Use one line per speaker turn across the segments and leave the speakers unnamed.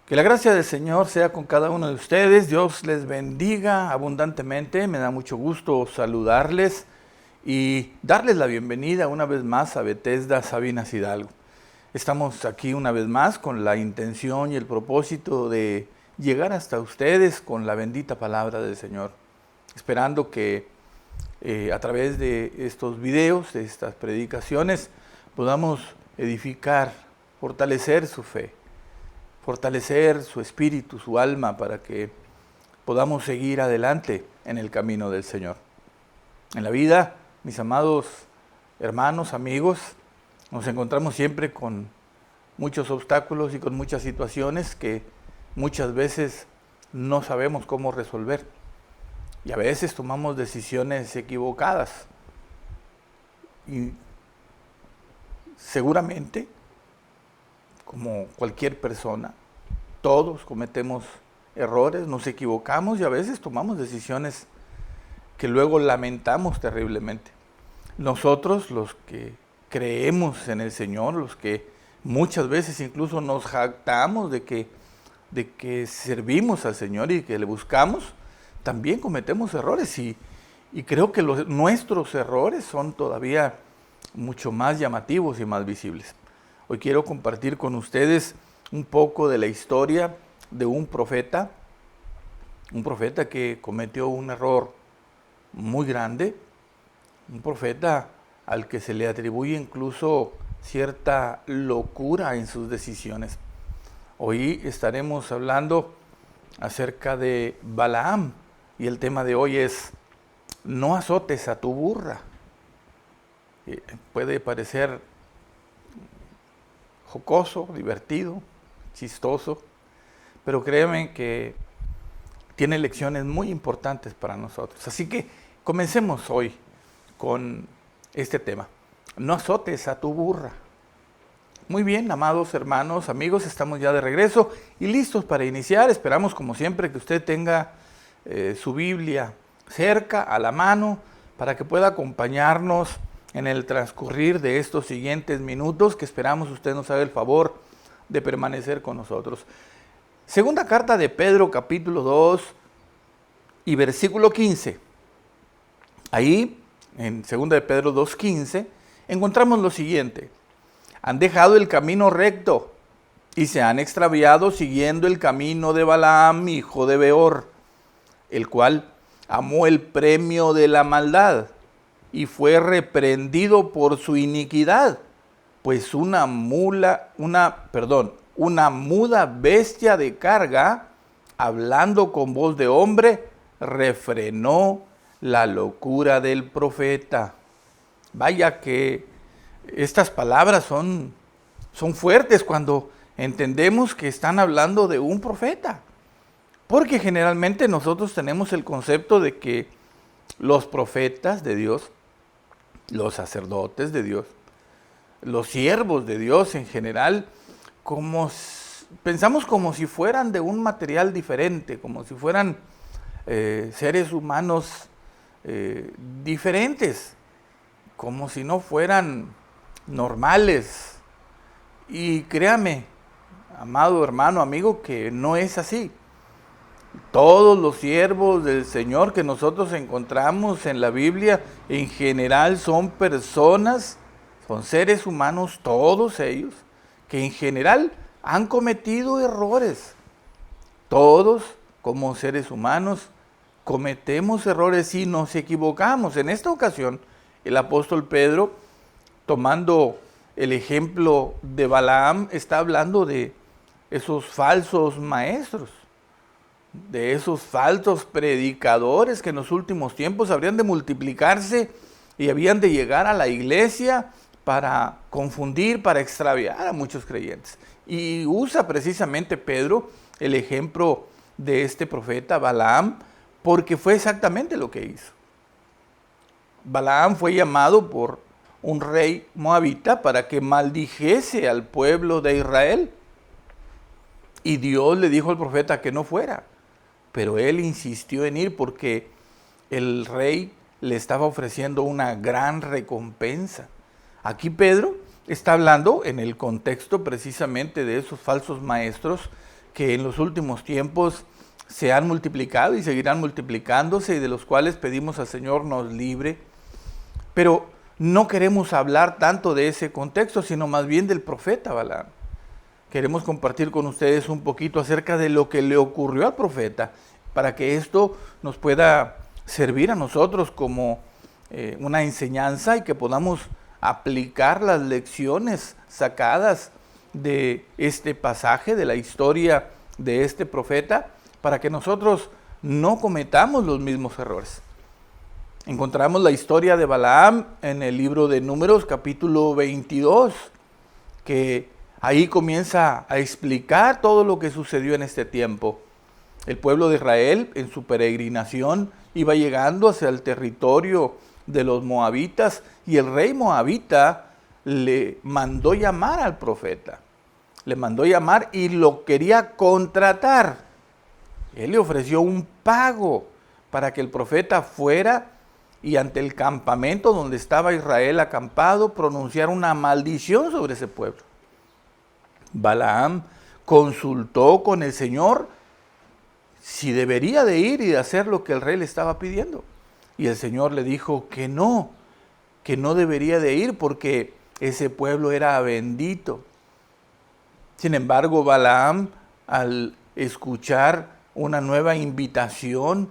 Que la gracia del Señor sea con cada uno de ustedes. Dios les bendiga abundantemente. Me da mucho gusto saludarles y darles la bienvenida una vez más a Bethesda Sabinas Hidalgo. Estamos aquí una vez más con la intención y el propósito de llegar hasta ustedes con la bendita palabra del Señor, esperando que a través de estos videos, de estas predicaciones, podamos edificar, fortalecer su fe, fortalecer su espíritu, su alma, para que podamos seguir adelante en el camino del Señor. En la vida, mis amados hermanos, amigos, nos encontramos siempre con muchos obstáculos y con muchas situaciones que muchas veces no sabemos cómo resolver. Y a veces tomamos decisiones equivocadas. Y seguramente, como cualquier persona, todos cometemos errores, nos equivocamos y a veces tomamos decisiones que luego lamentamos terriblemente. Nosotros, los que creemos en el Señor, los que muchas veces incluso nos jactamos de que servimos al Señor y que le buscamos, también cometemos errores y creo que nuestros errores son todavía mucho más llamativos y más visibles. Hoy quiero compartir con ustedes un poco de la historia de un profeta que cometió un error muy grande, un profeta al que se le atribuye incluso cierta locura en sus decisiones. Hoy estaremos hablando acerca de Balaam y el tema de hoy es: no azotes a tu burra. Puede parecer jocoso, divertido, chistoso, pero créanme que tiene lecciones muy importantes para nosotros. Así que comencemos hoy con este tema: no azotes a tu burra. Muy bien, amados hermanos, amigos, estamos ya de regreso y listos para iniciar. Esperamos, como siempre, que usted tenga su Biblia cerca, a la mano, para que pueda acompañarnos en el transcurrir de estos siguientes minutos, que esperamos usted nos haga el favor de permanecer con nosotros. Segunda carta de Pedro, capítulo 2 y versículo 15. Ahí, en segunda de Pedro 2:15, encontramos lo siguiente: han dejado el camino recto y se han extraviado siguiendo el camino de Balaam, hijo de Beor, el cual amó el premio de la maldad y fue reprendido por su iniquidad, pues una muda bestia de carga, hablando con voz de hombre, refrenó la locura del profeta. Vaya que estas palabras son fuertes cuando entendemos que están hablando de un profeta. Porque generalmente nosotros tenemos el concepto de que los profetas de Dios, los sacerdotes de Dios, los siervos de Dios en general, pensamos como si fueran de un material diferente, como si fueran seres humanos diferentes, como si no fueran normales. Y créame, amado hermano, amigo, que no es así. Todos los siervos del Señor que nosotros encontramos en la Biblia, en general son personas, son seres humanos, todos ellos, que en general han cometido errores. Todos, como seres humanos, cometemos errores y nos equivocamos. En esta ocasión, el apóstol Pedro, tomando el ejemplo de Balaam, está hablando de esos falsos maestros, de esos falsos predicadores que en los últimos tiempos habrían de multiplicarse y habían de llegar a la iglesia para confundir, para extraviar a muchos creyentes. Y usa precisamente Pedro el ejemplo de este profeta Balaam, porque fue exactamente lo que hizo. Balaam fue llamado por un rey moabita para que maldijese al pueblo de Israel. Y Dios le dijo al profeta que no fuera, pero él insistió en ir porque el rey le estaba ofreciendo una gran recompensa. Aquí Pedro está hablando en el contexto precisamente de esos falsos maestros que en los últimos tiempos se han multiplicado y seguirán multiplicándose y de los cuales pedimos al Señor nos libre. Pero no queremos hablar tanto de ese contexto, sino más bien del profeta Balaam. Queremos compartir con ustedes un poquito acerca de lo que le ocurrió al profeta, para que esto nos pueda servir a nosotros como una enseñanza y que podamos aplicar las lecciones sacadas de este pasaje, de la historia de este profeta, para que nosotros no cometamos los mismos errores. Encontramos la historia de Balaam en el libro de Números, capítulo 22, que ahí comienza a explicar todo lo que sucedió en este tiempo. El pueblo de Israel, en su peregrinación, iba llegando hacia el territorio de los moabitas, y el rey moabita le mandó llamar al profeta. Le mandó llamar y lo quería contratar. Él le ofreció un pago para que el profeta fuera y ante el campamento donde estaba Israel acampado, pronunciara una maldición sobre ese pueblo. Balaam consultó con el Señor si debería de ir y de hacer lo que el rey le estaba pidiendo. Y el Señor le dijo que no debería de ir porque ese pueblo era bendito. Sin embargo, Balaam, al escuchar una nueva invitación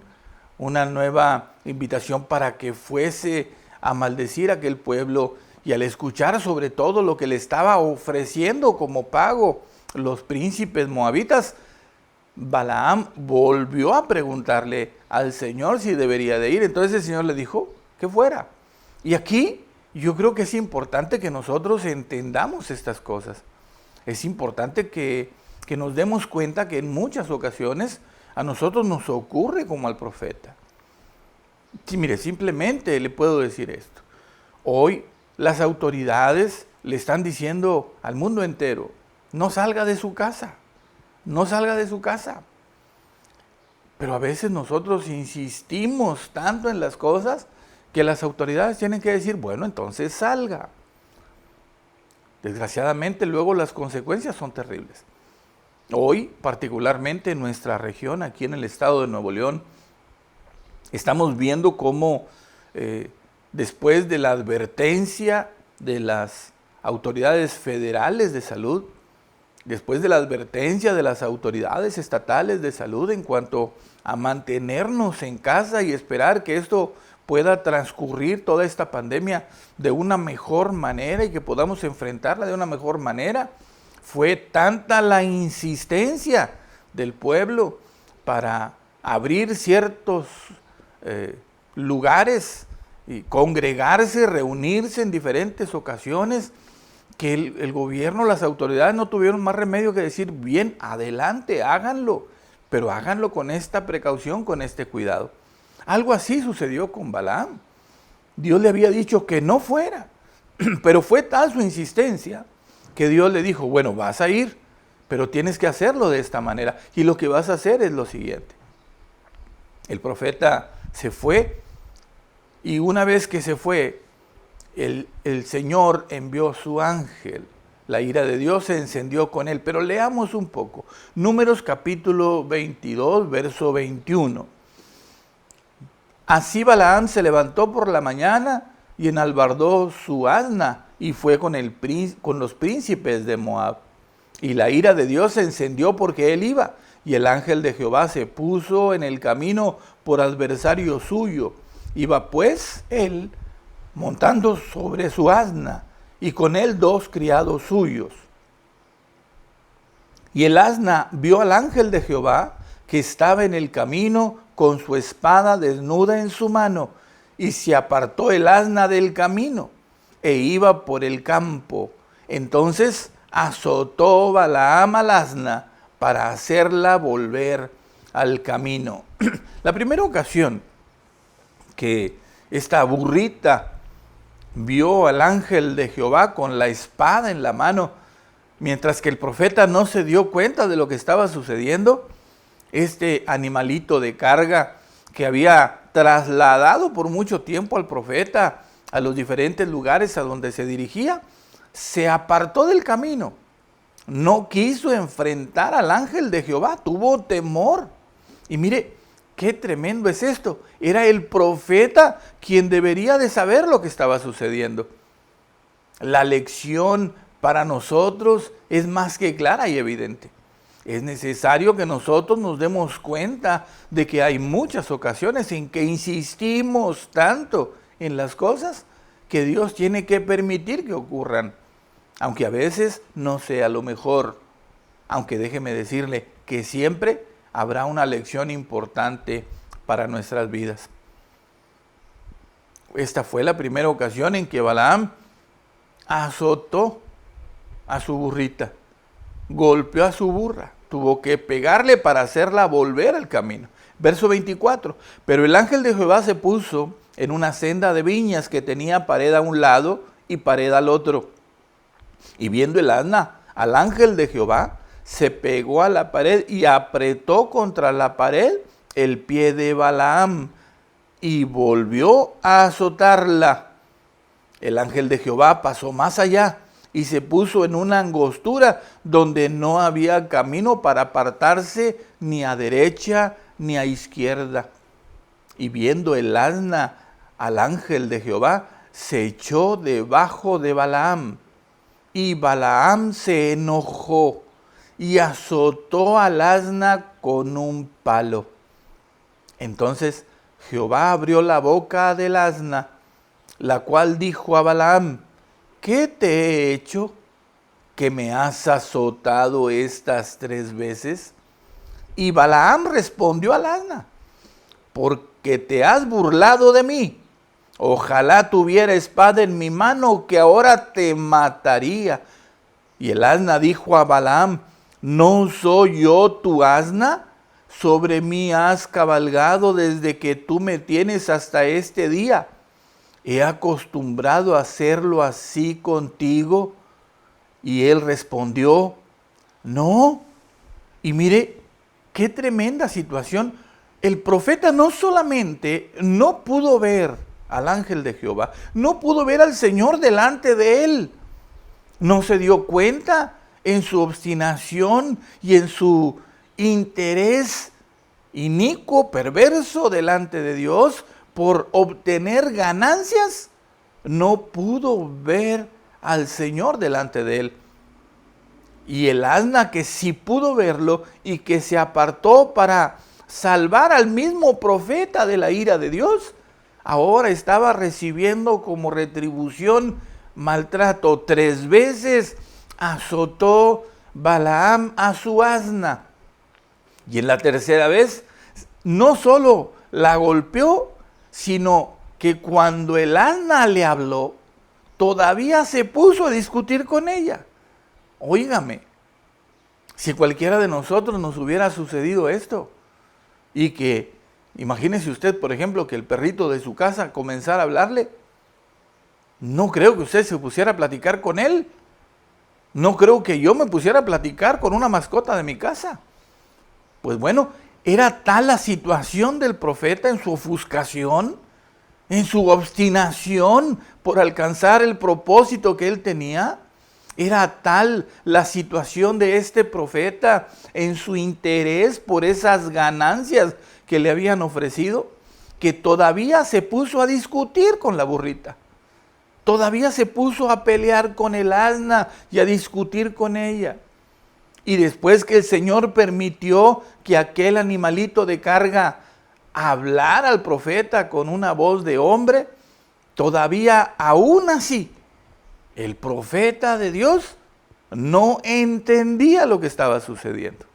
para que fuese a maldecir a aquel pueblo, y al escuchar sobre todo lo que le estaba ofreciendo como pago los príncipes moabitas, Balaam volvió a preguntarle al Señor si debería de ir. Entonces el Señor le dijo que fuera. Y aquí yo creo que es importante que nosotros entendamos estas cosas. Es importante que nos demos cuenta que en muchas ocasiones a nosotros nos ocurre como al profeta. Sí, mire, simplemente le puedo decir esto. Hoy las autoridades le están diciendo al mundo entero, no salga de su casa, no salga de su casa. Pero a veces nosotros insistimos tanto en las cosas que las autoridades tienen que decir, bueno, entonces salga. Desgraciadamente luego las consecuencias son terribles. Hoy, particularmente en nuestra región, aquí en el estado de Nuevo León, estamos viendo cómo después de la advertencia de las autoridades federales de salud, después de la advertencia de las autoridades estatales de salud en cuanto a mantenernos en casa y esperar que esto pueda transcurrir toda esta pandemia de una mejor manera y que podamos enfrentarla de una mejor manera, fue tanta la insistencia del pueblo para abrir ciertos lugares y congregarse, reunirse en diferentes ocasiones, que el gobierno, las autoridades no tuvieron más remedio que decir, bien, adelante, háganlo, pero háganlo con esta precaución, con este cuidado. Algo así sucedió con Balaam. Dios le había dicho que no fuera, pero fue tal su insistencia que Dios le dijo, bueno, vas a ir, pero tienes que hacerlo de esta manera. Y lo que vas a hacer es lo siguiente. El profeta se fue y una vez que se fue, el Señor envió su ángel. La ira de Dios se encendió con él. Pero leamos un poco. Números capítulo 22, verso 21. Así Balaam se levantó por la mañana y enalbardó su asna y fue con los príncipes de Moab. Y la ira de Dios se encendió porque él iba. Y el ángel de Jehová se puso en el camino por adversario suyo. Iba pues él montando sobre su asna, y con él 2 criados suyos. Y el asna vio al ángel de Jehová, que estaba en el camino con su espada desnuda en su mano, y se apartó el asna del camino, e iba por el campo. Entonces azotó Balaam al asna, para hacerla volver al camino. La primera ocasión que esta burrita vio al ángel de Jehová con la espada en la mano, mientras que el profeta no se dio cuenta de lo que estaba sucediendo, este animalito de carga que había trasladado por mucho tiempo al profeta a los diferentes lugares a donde se dirigía, se apartó del camino. no quiso enfrentar al ángel de Jehová, tuvo temor. Y mire, qué tremendo es esto. Era el profeta quien debería de saber lo que estaba sucediendo. La lección para nosotros es más que clara y evidente. Es necesario que nosotros nos demos cuenta de que hay muchas ocasiones en que insistimos tanto en las cosas que Dios tiene que permitir que ocurran, aunque a veces no sea lo mejor. Aunque déjeme decirle que siempre habrá una lección importante para nuestras vidas. Esta fue la primera ocasión en que Balaam azotó a su burrita, golpeó a su burra, tuvo que pegarle para hacerla volver al camino. Verso 24, pero el ángel de Jehová se puso en una senda de viñas que tenía pared a un lado y pared al otro. Y viendo el asna al ángel de Jehová, se pegó a la pared y apretó contra la pared el pie de Balaam y volvió a azotarla. El ángel de Jehová pasó más allá y se puso en una angostura donde no había camino para apartarse ni a derecha ni a izquierda. Y viendo el asna al ángel de Jehová, se echó debajo de Balaam. Y Balaam se enojó y azotó al asna con un palo. Entonces Jehová abrió la boca del asna, la cual dijo a Balaam: ¿qué te he hecho que me has azotado estas 3 veces? Y Balaam respondió al asna: porque te has burlado de mí. Ojalá tuviera espada en mi mano, que ahora te mataría. Y el asna dijo a Balaam: ¿no soy yo tu asna? Sobre mí has cabalgado desde que tú me tienes hasta este día. ¿He acostumbrado a hacerlo así contigo? Y él respondió: no. Y mire, qué tremenda situación. El profeta no solamente no pudo ver al ángel de Jehová, no pudo ver al Señor delante de él. No se dio cuenta en su obstinación y en su interés inicuo, perverso delante de Dios por obtener ganancias. No pudo ver al Señor delante de él. Y el asna, que sí pudo verlo y que se apartó para salvar al mismo profeta de la ira de Dios, ahora estaba recibiendo como retribución maltrato. 3 veces azotó Balaam a su asna. Y en la tercera vez no solo la golpeó, sino que cuando el asna le habló, todavía se puso a discutir con ella. Óigame, si cualquiera de nosotros nos hubiera sucedido esto, y que, imagínese usted, por ejemplo, que el perrito de su casa comenzara a hablarle, no creo que usted se pusiera a platicar con él. No creo que yo me pusiera a platicar con una mascota de mi casa. Pues bueno, era tal la situación del profeta en su ofuscación, en su obstinación por alcanzar el propósito que él tenía. Era tal la situación de este profeta en su interés por esas ganancias que le habían ofrecido, que todavía se puso a discutir con la burrita. Todavía se puso a pelear con el asna y a discutir con ella. Y después que el Señor permitió que aquel animalito de carga hablara al profeta con una voz de hombre, todavía aún así, el profeta de Dios no entendía lo que estaba sucediendo.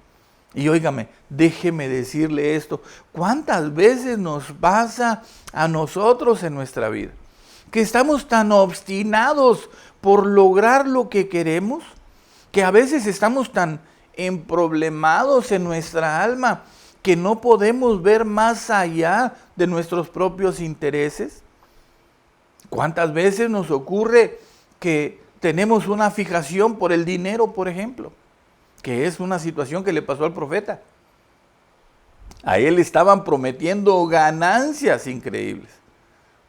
Y óigame, déjeme decirle esto: ¿cuántas veces nos pasa a nosotros en nuestra vida? Que estamos tan obstinados por lograr lo que queremos, que a veces estamos tan emproblemados en nuestra alma que no podemos ver más allá de nuestros propios intereses. ¿Cuántas veces nos ocurre que tenemos una fijación por el dinero, por ejemplo? Que es una situación que le pasó al profeta. A él estaban prometiendo ganancias increíbles,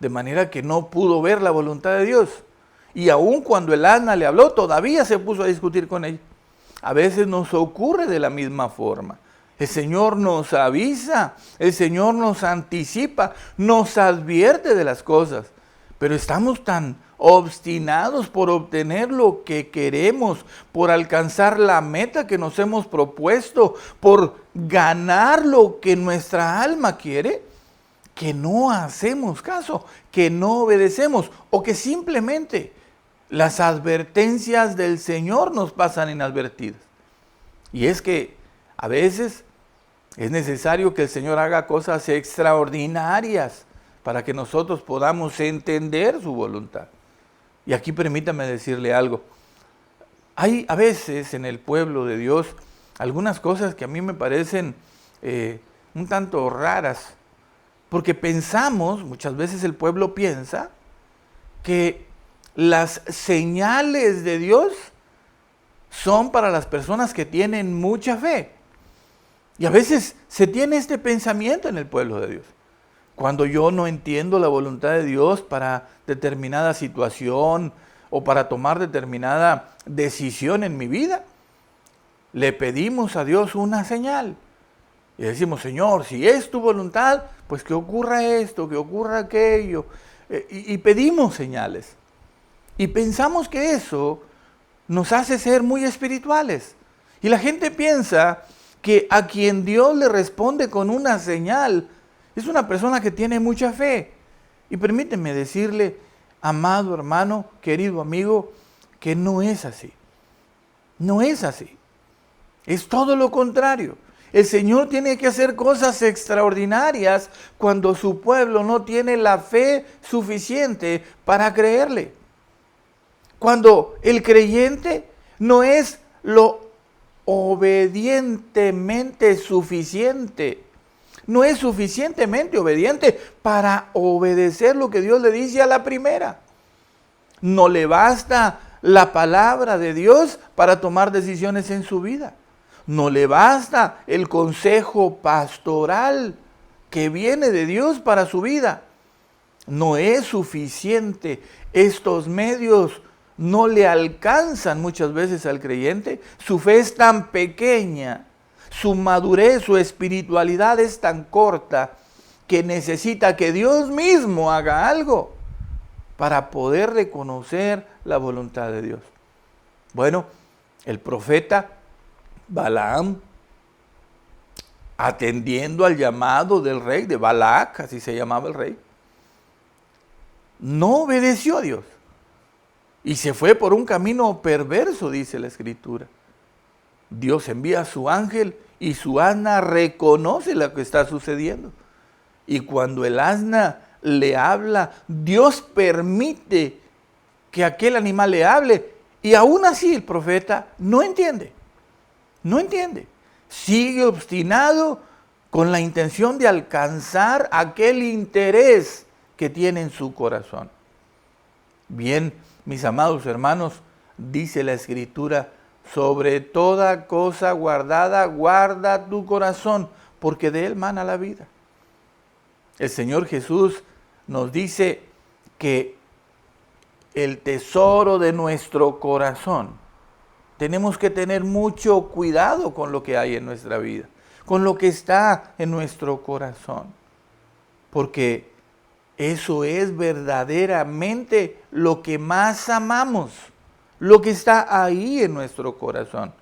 de manera que no pudo ver la voluntad de Dios. Y aun cuando el asna le habló, todavía se puso a discutir con ella. a veces nos ocurre de la misma forma. El Señor nos avisa, el Señor nos anticipa, nos advierte de las cosas, pero estamos tan obstinados por obtener lo que queremos, por alcanzar la meta que nos hemos propuesto, por ganar lo que nuestra alma quiere, que no hacemos caso, que no obedecemos o que simplemente las advertencias del Señor nos pasan inadvertidas. Y es que a veces es necesario que el Señor haga cosas extraordinarias para que nosotros podamos entender su voluntad. Y aquí permítame decirle algo. Hay a veces en el pueblo de Dios algunas cosas que a mí me parecen un tanto raras, porque pensamos, muchas veces el pueblo piensa, que las señales de Dios son para las personas que tienen mucha fe. Y a veces se tiene este pensamiento en el pueblo de Dios. Cuando yo no entiendo la voluntad de Dios para determinada situación o para tomar determinada decisión en mi vida, le pedimos a Dios una señal. Y decimos, Señor, si es tu voluntad, pues que ocurra esto, que ocurra aquello. Y pedimos señales. Y pensamos que eso nos hace ser muy espirituales. Y la gente piensa que a quien Dios le responde con una señal es una persona que tiene mucha fe. Y permíteme decirle, amado hermano, querido amigo, que no es así. No es así. Es todo lo contrario. El Señor tiene que hacer cosas extraordinarias cuando su pueblo no tiene la fe suficiente para creerle. Cuando el creyente no es lo obedientemente suficiente, no es suficientemente obediente para obedecer lo que Dios le dice a la primera. No le basta la palabra de Dios para tomar decisiones en su vida. No le basta el consejo pastoral que viene de Dios para su vida. No es suficiente. Estos medios no le alcanzan muchas veces al creyente. Su fe es tan pequeña, su madurez, su espiritualidad es tan corta que necesita que Dios mismo haga algo para poder reconocer la voluntad de Dios. Bueno, el profeta Balaam, atendiendo al llamado del rey, de Balac, así se llamaba el rey, no obedeció a Dios y se fue por un camino perverso, dice la Escritura. Dios envía a su ángel y su asna reconoce lo que está sucediendo. Y cuando el asna le habla, Dios permite que aquel animal le hable y aún así el profeta no entiende. No entiende. Sigue obstinado con la intención de alcanzar aquel interés que tiene en su corazón. Bien, mis amados hermanos, dice la Escritura, sobre toda cosa guardada, guarda tu corazón, porque de él mana la vida. El Señor Jesús nos dice que el tesoro de nuestro corazón, tenemos que tener mucho cuidado con lo que hay en nuestra vida, con lo que está en nuestro corazón, porque eso es verdaderamente lo que más amamos, lo que está ahí en nuestro corazón.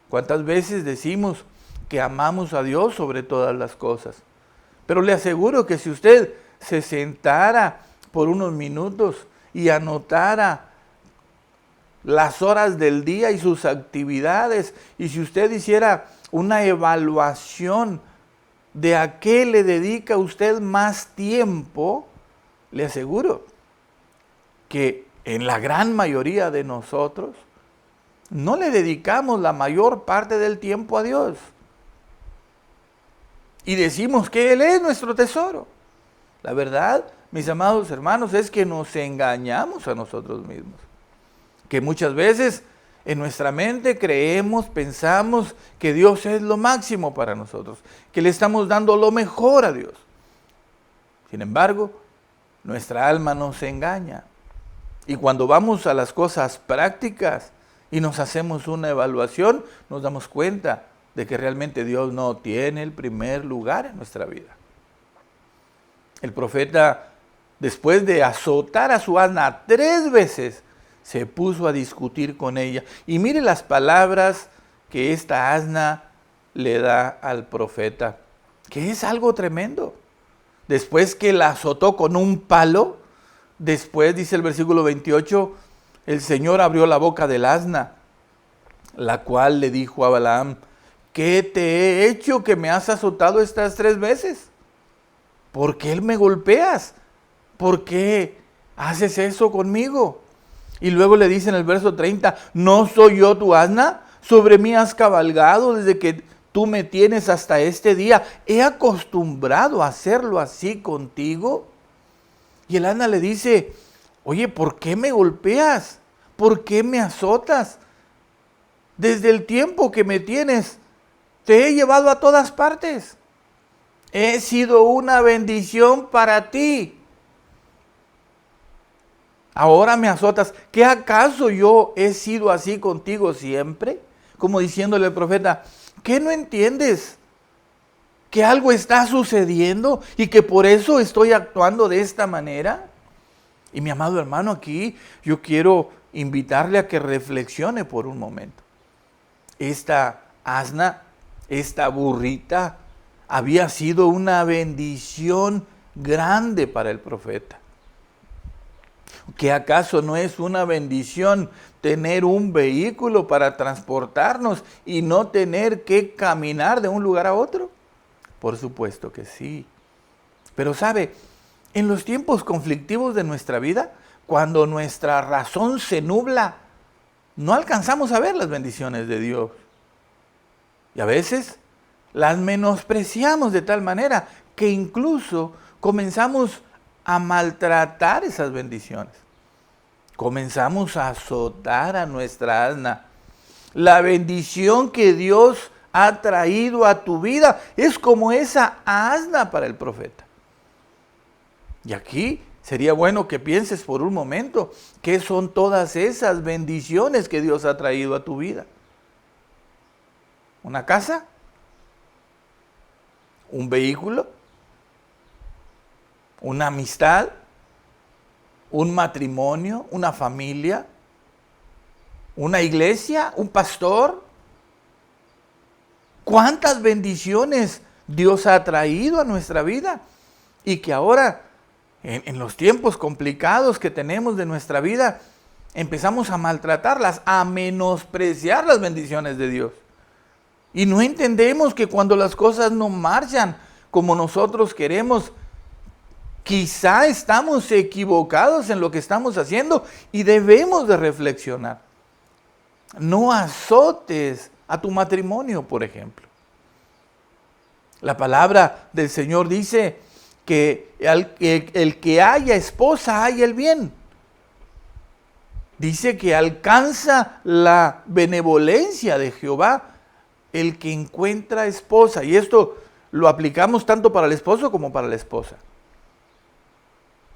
¿Cuántas veces decimos que amamos a Dios sobre todas las cosas? Pero le aseguro que si usted se sentara por unos minutos y anotara las horas del día y sus actividades, y si usted hiciera una evaluación de a qué le dedica usted más tiempo, le aseguro que en la gran mayoría de nosotros no le dedicamos la mayor parte del tiempo a Dios. Y decimos que Él es nuestro tesoro. La verdad, mis amados hermanos, es que nos engañamos a nosotros mismos. Que muchas veces en nuestra mente creemos, pensamos que Dios es lo máximo para nosotros, que le estamos dando lo mejor a Dios. Sin embargo, nuestra alma nos engaña. Y cuando vamos a las cosas prácticas y nos hacemos una evaluación, nos damos cuenta de que realmente Dios no tiene el primer lugar en nuestra vida. El profeta, después de azotar a su asna 3 veces, se puso a discutir con ella. Y mire las palabras que esta asna le da al profeta, que es algo tremendo. Después que la azotó con un palo, después, dice el versículo 28, el Señor abrió la boca del asna, la cual le dijo a Balaam: ¿qué te he hecho que me has azotado estas 3 veces? ¿Por qué me golpeas? ¿Por qué haces eso conmigo? Y luego le dice en el verso 30, ¿no soy yo tu asna? Sobre mí has cabalgado desde que tú me tienes hasta este día. ¿He acostumbrado a hacerlo así contigo? Y el asna le dice, oye, ¿por qué me golpeas? ¿Por qué me azotas? Desde el tiempo que me tienes, te he llevado a todas partes. He sido una bendición para ti. Ahora me azotas. ¿Qué acaso yo he sido así contigo siempre? Como diciéndole al profeta, ¿qué no entiendes? ¿Que algo está sucediendo y que por eso estoy actuando de esta manera? Y mi amado hermano, aquí yo quiero invitarle a que reflexione por un momento. Esta asna, esta burrita, había sido una bendición grande para el profeta. ¿Que acaso no es una bendición tener un vehículo para transportarnos y no tener que caminar de un lugar a otro? Por supuesto que sí. Pero sabe, en los tiempos conflictivos de nuestra vida, cuando nuestra razón se nubla, no alcanzamos a ver las bendiciones de Dios. Y a veces las menospreciamos de tal manera que incluso comenzamos a maltratar esas bendiciones. Comenzamos a azotar a nuestra asna. La bendición que Dios ha traído a tu vida es como esa asna para el profeta. Y aquí sería bueno que pienses por un momento qué son todas esas bendiciones que Dios ha traído a tu vida. ¿Una casa? ¿Un vehículo? ¿Una amistad? ¿Un matrimonio? ¿Una familia? ¿Una iglesia? ¿Un pastor? ¿Cuántas bendiciones Dios ha traído a nuestra vida? Y que ahora, en los tiempos complicados que tenemos de nuestra vida, empezamos a maltratarlas, a menospreciar las bendiciones de Dios. Y no entendemos que cuando las cosas no marchan como nosotros queremos, quizá estamos equivocados en lo que estamos haciendo y debemos de reflexionar. No azotes a tu matrimonio, por ejemplo. La palabra del Señor dice que el que haya esposa haya el bien. Dice que alcanza la benevolencia de Jehová el que encuentra esposa. Y esto lo aplicamos tanto para el esposo como para la esposa.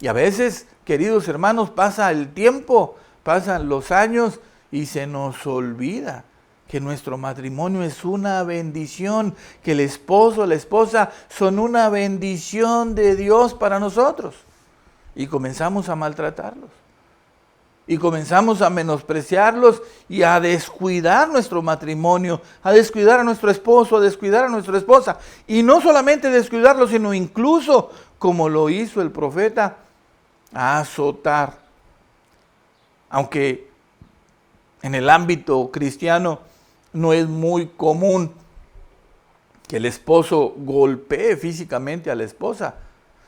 Y a veces, queridos hermanos, pasa el tiempo, pasan los años y se nos olvida que nuestro matrimonio es una bendición, que el esposo o la esposa son una bendición de Dios para nosotros. Y comenzamos a maltratarlos. Y comenzamos a menospreciarlos y a descuidar nuestro matrimonio, a descuidar a nuestro esposo, a descuidar a nuestra esposa. Y no solamente descuidarlos, sino incluso, como lo hizo el profeta, a azotar. Aunque en el ámbito cristiano no es muy común que el esposo golpee físicamente a la esposa.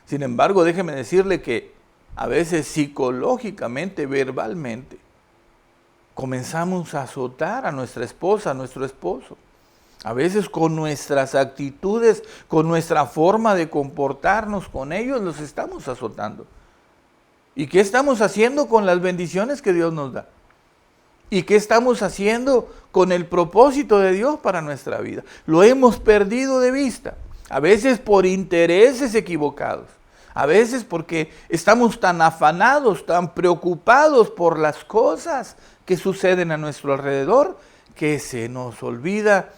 Sin embargo, déjeme decirle que a veces psicológicamente, verbalmente, comenzamos a azotar a nuestra esposa, a nuestro esposo. A veces con nuestras actitudes, con nuestra forma de comportarnos con ellos, los estamos azotando. ¿Y qué estamos haciendo con las bendiciones que Dios nos da? ¿Y qué estamos haciendo con el propósito de Dios para nuestra vida? Lo hemos perdido de vista, a veces por intereses equivocados. A veces porque estamos tan afanados, tan preocupados por las cosas que suceden a nuestro alrededor, que se nos olvida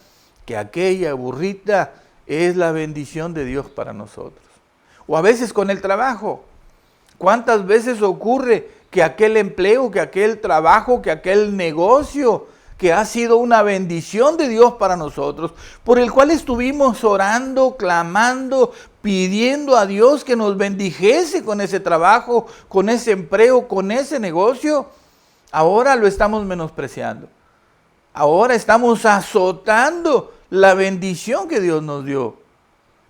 que aquella burrita es la bendición de Dios para nosotros. O a veces con el trabajo. ¿Cuántas veces ocurre que aquel empleo, que aquel trabajo, que aquel negocio que ha sido una bendición de Dios para nosotros, por el cual estuvimos orando, clamando, pidiendo a Dios que nos bendijese con ese trabajo, con ese empleo, con ese negocio, ahora lo estamos menospreciando? Ahora estamos azotando la bendición que Dios nos dio.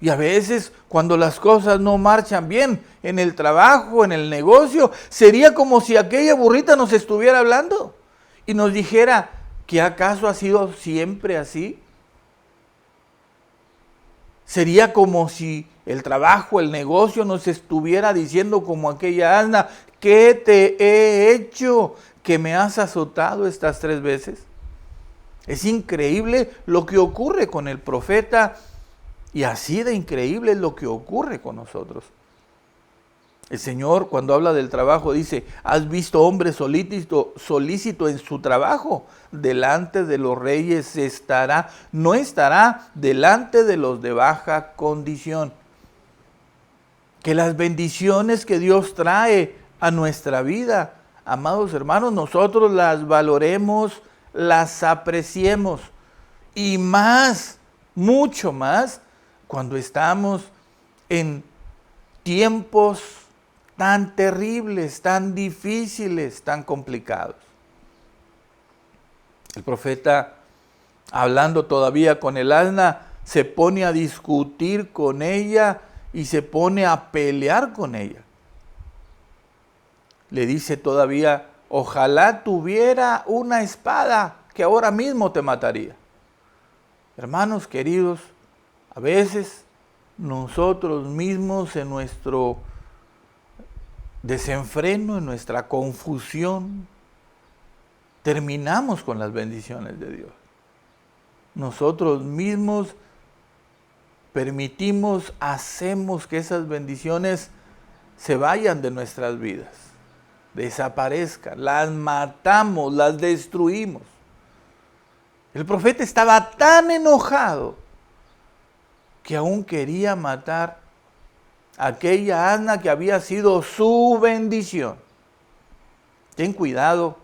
Y a veces, cuando las cosas no marchan bien en el trabajo, en el negocio, sería como si aquella burrita nos estuviera hablando y nos dijera, ¿que acaso ha sido siempre así? Sería como si el trabajo, el negocio nos estuviera diciendo como aquella asna, ¿qué te he hecho que me has azotado estas 3 veces? Es increíble lo que ocurre con el profeta. Y así de increíble es lo que ocurre con nosotros. El Señor, cuando habla del trabajo, dice, ¿has visto hombre solícito en su trabajo? Delante de los reyes estará, no estará delante de los de baja condición. Que las bendiciones que Dios trae a nuestra vida, amados hermanos, nosotros las valoremos, las apreciemos. Y más, mucho más, cuando estamos en tiempos tan terribles, tan difíciles, tan complicados. El profeta, hablando todavía con el asna, se pone a discutir con ella y se pone a pelear con ella. Le dice todavía, ojalá tuviera una espada que ahora mismo te mataría. Hermanos queridos, a veces nosotros mismos en nuestro desenfreno, en nuestra confusión, terminamos con las bendiciones de Dios. Nosotros mismos permitimos, hacemos que esas bendiciones se vayan de nuestras vidas, desaparezcan, las matamos, las destruimos. El profeta estaba tan enojado que aún quería matar a aquella asna que había sido su bendición. Ten cuidado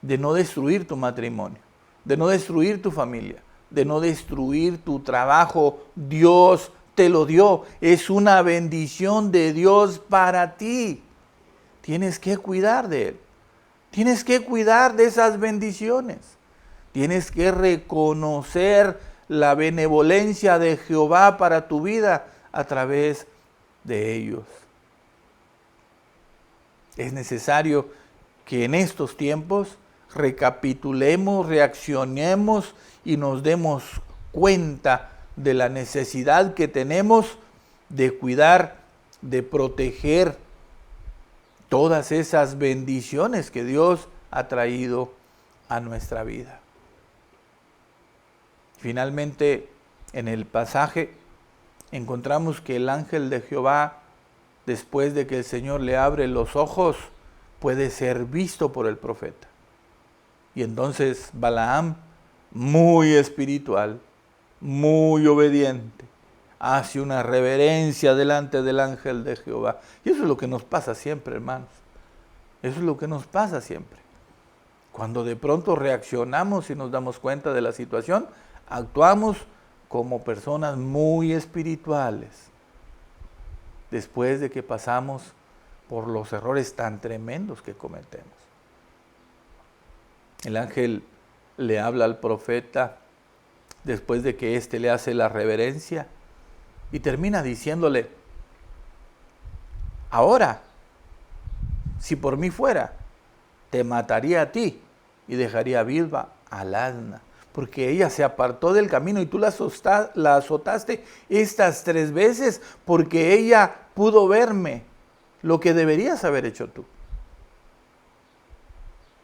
de no destruir tu matrimonio, de no destruir tu familia, de no destruir tu trabajo. Dios te lo dio, es una bendición de Dios para ti. Tienes que cuidar de él, tienes que cuidar de esas bendiciones, tienes que reconocer la benevolencia de Jehová para tu vida a través de ellos. Es necesario que en estos tiempos recapitulemos, reaccionemos y nos demos cuenta de la necesidad que tenemos de cuidar, de proteger todas esas bendiciones que Dios ha traído a nuestra vida. Finalmente, en el pasaje encontramos que el ángel de Jehová, después de que el Señor le abre los ojos, puede ser visto por el profeta. Y entonces Balaam, muy espiritual, muy obediente, hace una reverencia delante del ángel de Jehová. Y eso es lo que nos pasa siempre, hermanos. Eso es lo que nos pasa siempre. Cuando de pronto reaccionamos y nos damos cuenta de la situación, actuamos como personas muy espirituales, después de que pasamos por los errores tan tremendos que cometemos. El ángel le habla al profeta después de que éste le hace la reverencia y termina diciéndole, ahora, si por mí fuera, te mataría a ti y dejaría viva al asna, porque ella se apartó del camino y tú la azotaste estas 3 veces porque ella pudo verme, lo que deberías haber hecho tú.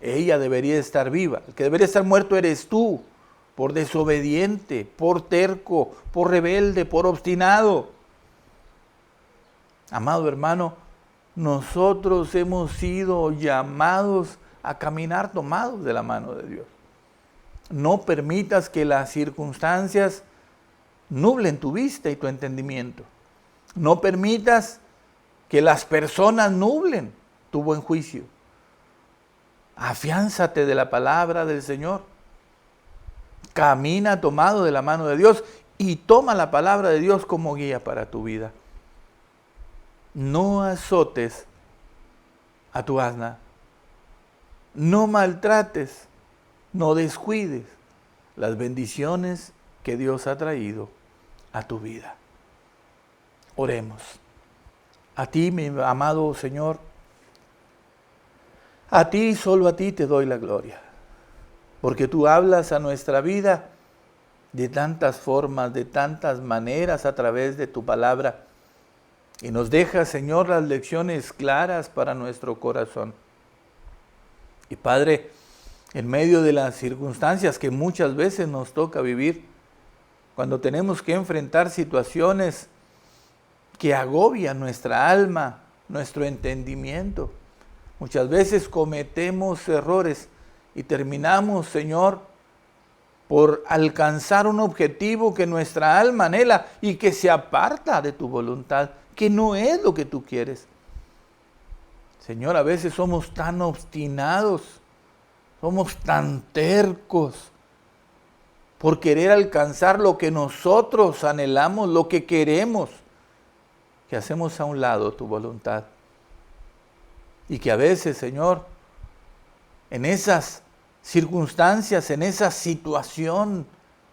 Ella debería estar viva, el que debería estar muerto eres tú, por desobediente, por terco, por rebelde, por obstinado. Amado hermano, nosotros hemos sido llamados a caminar tomados de la mano de Dios. No permitas que las circunstancias nublen tu vista y tu entendimiento. No permitas que las personas nublen tu buen juicio. Afiánzate de la palabra del Señor. Camina tomado de la mano de Dios y toma la palabra de Dios como guía para tu vida. No azotes a tu asna. No maltrates, no descuides las bendiciones que Dios ha traído a tu vida. Oremos. A ti, mi amado Señor, a ti, solo a ti te doy la gloria, porque tú hablas a nuestra vida de tantas formas, de tantas maneras a través de tu palabra, y nos dejas, Señor, las lecciones claras para nuestro corazón. Y Padre, en medio de las circunstancias que muchas veces nos toca vivir, cuando tenemos que enfrentar situaciones que agobian nuestra alma, nuestro entendimiento, muchas veces cometemos errores y terminamos, Señor, por alcanzar un objetivo que nuestra alma anhela y que se aparta de tu voluntad, que no es lo que tú quieres. Señor, a veces somos tan obstinados, somos tan tercos por querer alcanzar lo que nosotros anhelamos, lo que queremos, que hacemos a un lado tu voluntad. Y que a veces, Señor, en esas circunstancias, en esa situación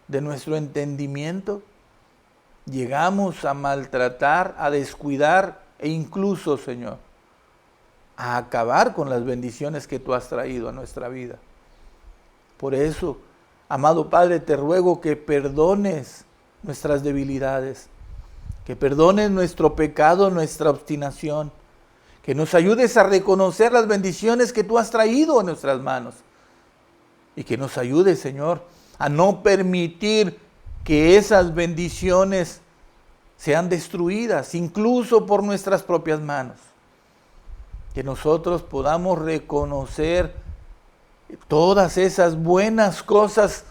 de nuestro entendimiento, llegamos a maltratar, a descuidar e incluso, Señor, a acabar con las bendiciones que tú has traído a nuestra vida. Por eso, amado Padre, te ruego que perdones nuestras debilidades, que perdones nuestro pecado, nuestra obstinación, que nos ayudes a reconocer las bendiciones que tú has traído a nuestras manos y que nos ayudes, Señor, a no permitir que esas bendiciones sean destruidas, incluso por nuestras propias manos. Que nosotros podamos reconocer todas esas buenas cosas,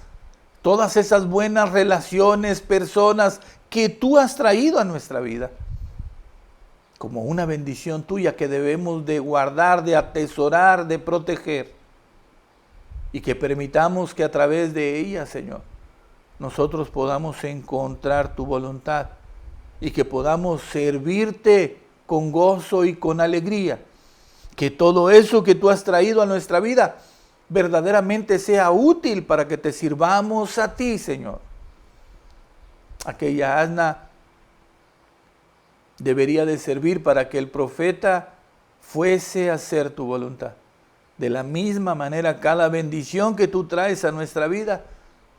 todas esas buenas relaciones, personas que tú has traído a nuestra vida, como una bendición tuya que debemos de guardar, de atesorar, de proteger, y que permitamos que a través de ellas, Señor, nosotros podamos encontrar tu voluntad y que podamos servirte con gozo y con alegría. Que todo eso que tú has traído a nuestra vida verdaderamente sea útil para que te sirvamos a ti, Señor. Aquella asna debería de servir para que el profeta fuese a hacer tu voluntad. De la misma manera, cada bendición que tú traes a nuestra vida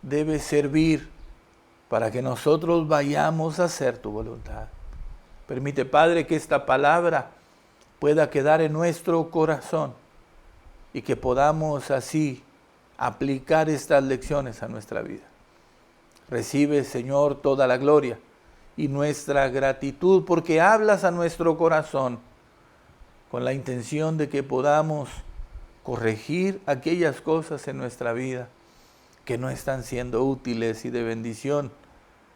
debe servir para que nosotros vayamos a hacer tu voluntad. Permite, Padre, que esta palabra pueda quedar en nuestro corazón y que podamos así aplicar estas lecciones a nuestra vida. Recibe, Señor, toda la gloria y nuestra gratitud porque hablas a nuestro corazón con la intención de que podamos corregir aquellas cosas en nuestra vida que no están siendo útiles y de bendición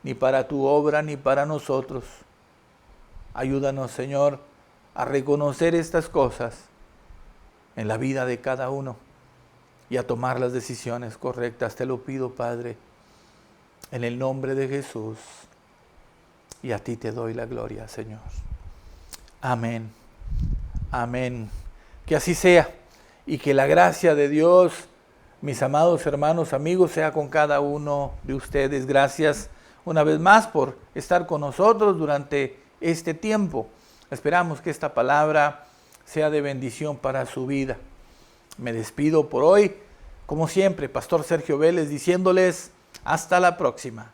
ni para tu obra ni para nosotros. Ayúdanos, Señor, a reconocer estas cosas en la vida de cada uno y a tomar las decisiones correctas. Te lo pido, Padre, en el nombre de Jesús, y a ti te doy la gloria, Señor. Amén. Amén. Que así sea y que la gracia de Dios, mis amados hermanos, amigos, sea con cada uno de ustedes. Gracias una vez más por estar con nosotros durante este tiempo. Esperamos que esta palabra sea de bendición para su vida. Me despido por hoy, como siempre, Pastor Sergio Vélez, diciéndoles hasta la próxima.